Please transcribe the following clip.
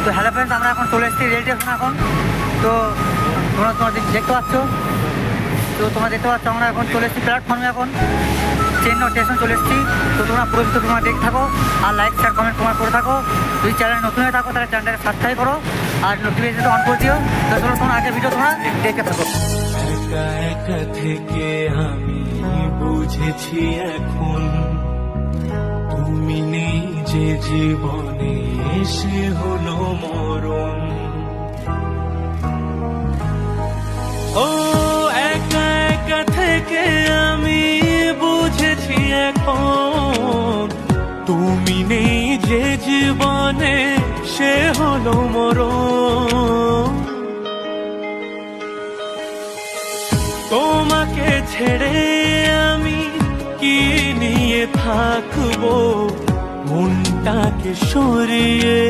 তো hello friends, আমরা এখন চলে এসেছি রেল স্টেশন এখন। তো তোমরা দেখতে পাচ্ছ, আমরা এখন চলে এসেছি প্ল্যাটফর্মে। এখন চেন্নাই স্টেশন চলে এসেছি। তো তোমরা পুরো তোমরা দেখতে থাকো আর লাইক শেয়ার কমেন্ট তোমরা করে থাকো। যদি চ্যানেল নতুন হয়ে থাকো তাহলে চ্যানেলটাকে সাবস্ক্রাইব করো আর নোটিফিকেশনটা অন করে দিও। তো চলো তোমরা আগের ভিডিও তোমরা দেখতে থাকো। একা একা থেকে আমি বুঝেছি এখন তুমি নেই যে জীবনে এসে হলো মরণ। ও একা একা থেকে আমি বুঝেছি এখন তুমি নেই যে জীবনে সে হলো মরণ। তোমাকে ছেড়ে আমি কি নিয়ে থাকবো মনটাকে সরিয়ে।